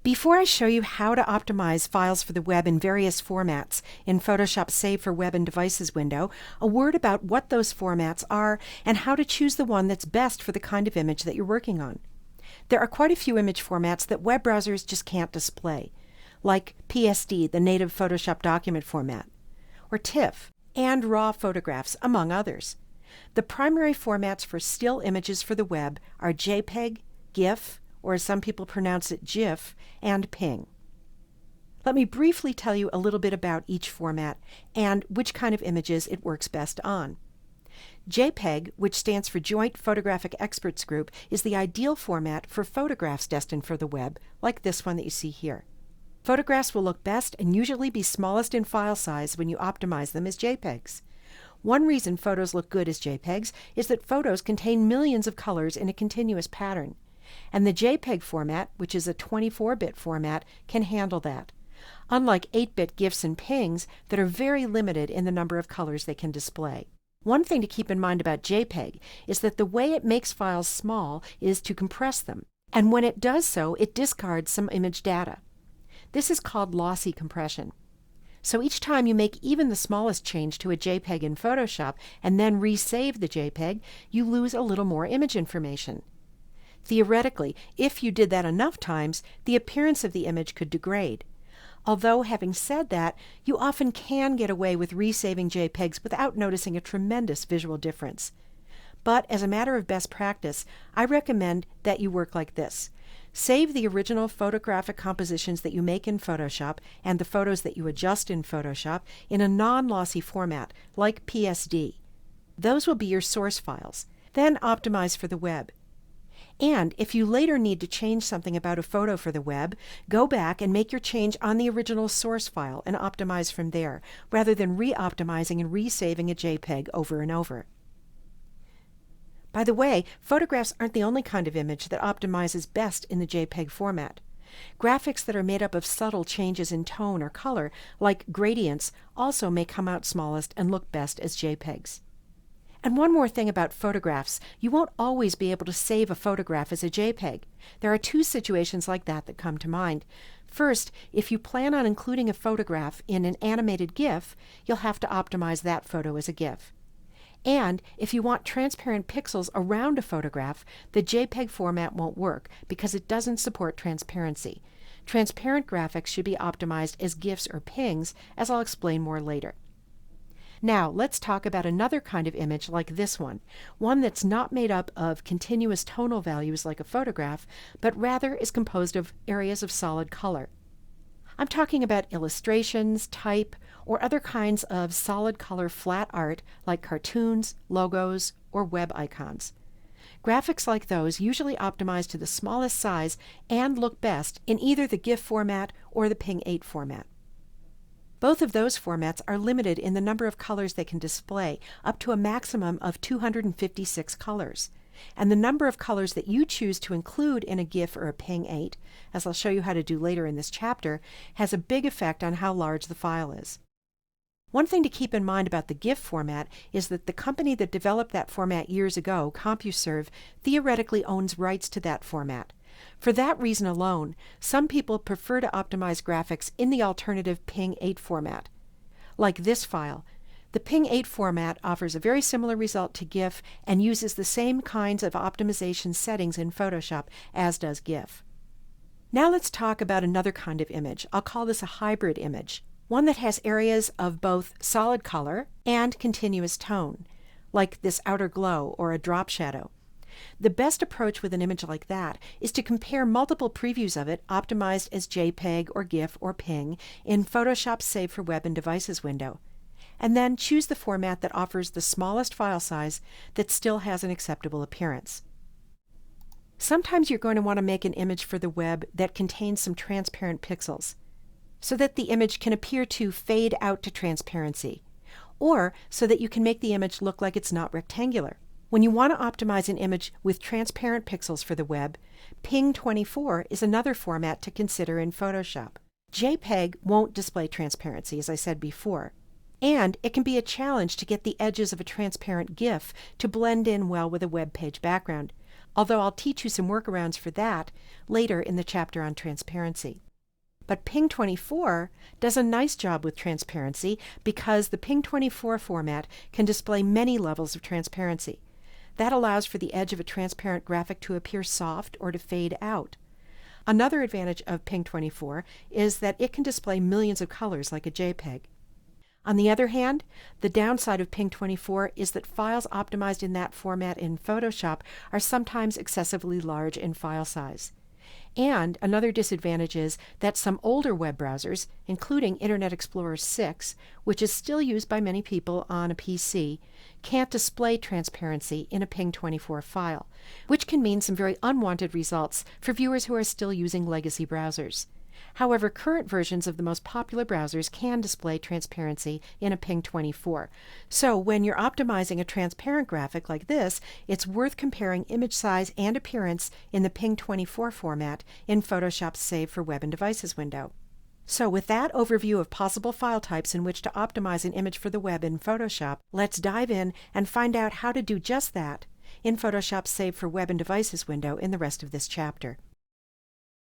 Before I show you how to optimize files for the web in various formats in Photoshop's Save for Web and Devices window, a word about what those formats are and how to choose the one that's best for the kind of image that you're working on. There are quite a few image formats that web browsers just can't display, like PSD, the native Photoshop document format, or TIFF, and RAW photographs, among others. The primary formats for still images for the web are JPEG, GIF, or as some people pronounce it, GIF, and PNG. Let me briefly tell you a little bit about each format and which kind of images it works best on. JPEG, which stands for Joint Photographic Experts Group, is the ideal format for photographs destined for the web, like this one that you see here. Photographs will look best and usually be smallest in file size when you optimize them as JPEGs. One reason photos look good as JPEGs is that photos contain millions of colors in a continuous pattern. And the JPEG format, which is a 24-bit format, can handle that, unlike 8-bit GIFs and PNGs that are very limited in the number of colors they can display. One thing to keep in mind about JPEG is that the way it makes files small is to compress them, and when it does so, it discards some image data. This is called lossy compression. So each time you make even the smallest change to a JPEG in Photoshop and then resave the JPEG, you lose a little more image information. Theoretically, if you did that enough times, the appearance of the image could degrade. Although, having said that, you often can get away with resaving JPEGs without noticing a tremendous visual difference. But as a matter of best practice, I recommend that you work like this. Save the original photographic compositions that you make in Photoshop and the photos that you adjust in Photoshop in a non-lossy format, like PSD. Those will be your source files. Then optimize for the web. And if you later need to change something about a photo for the web, go back and make your change on the original source file and optimize from there, rather than re-optimizing and resaving a JPEG over and over. By the way, photographs aren't the only kind of image that optimizes best in the JPEG format. Graphics that are made up of subtle changes in tone or color, like gradients, also may come out smallest and look best as JPEGs. And one more thing about photographs, you won't always be able to save a photograph as a JPEG. There are two situations like that come to mind. First, if you plan on including a photograph in an animated GIF, you'll have to optimize that photo as a GIF. And if you want transparent pixels around a photograph, the JPEG format won't work because it doesn't support transparency. Transparent graphics should be optimized as GIFs or PNGs, as I'll explain more later. Now, let's talk about another kind of image like this one that's not made up of continuous tonal values like a photograph, but rather is composed of areas of solid color. I'm talking about illustrations, type, or other kinds of solid color flat art like cartoons, logos, or web icons. Graphics like those usually optimize to the smallest size and look best in either the GIF format or the PNG 8 format. Both of those formats are limited in the number of colors they can display, up to a maximum of 256 colors. And the number of colors that you choose to include in a GIF or a PNG 8, as I'll show you how to do later in this chapter, has a big effect on how large the file is. One thing to keep in mind about the GIF format is that the company that developed that format years ago, CompuServe, theoretically owns rights to that format. For that reason alone, some people prefer to optimize graphics in the alternative PNG 8 format. Like this file, the PNG 8 format offers a very similar result to GIF and uses the same kinds of optimization settings in Photoshop as does GIF. Now let's talk about another kind of image. I'll call this a hybrid image, one that has areas of both solid color and continuous tone, like this outer glow or a drop shadow. The best approach with an image like that is to compare multiple previews of it optimized as JPEG or GIF or PNG in Photoshop's Save for Web and Devices window, and then choose the format that offers the smallest file size that still has an acceptable appearance. Sometimes you're going to want to make an image for the web that contains some transparent pixels, so that the image can appear to fade out to transparency, or so that you can make the image look like it's not rectangular. When you want to optimize an image with transparent pixels for the web, PNG 24 is another format to consider in Photoshop. JPEG won't display transparency, as I said before, and it can be a challenge to get the edges of a transparent GIF to blend in well with a web page background. although I'll teach you some workarounds for that later in the chapter on transparency. But Ping24 does a nice job with transparency because the Ping24 format can display many levels of transparency. That allows for the edge of a transparent graphic to appear soft or to fade out. Another advantage of Ping24 is that it can display millions of colors like a JPEG. On the other hand, the downside of Ping24 is that files optimized in that format in Photoshop are sometimes excessively large in file size. And another disadvantage is that some older web browsers, including Internet Explorer 6, which is still used by many people on a PC, can't display transparency in a Ping24 file, which can mean some very unwanted results for viewers who are still using legacy browsers. However, current versions of the most popular browsers can display transparency in a Ping24. So when you're optimizing a transparent graphic like this, it's worth comparing image size and appearance in the Ping24 format in Photoshop's Save for Web and Devices window. So with that overview of possible file types in which to optimize an image for the web in Photoshop, let's dive in and find out how to do just that in Photoshop's Save for Web and Devices window in the rest of this chapter.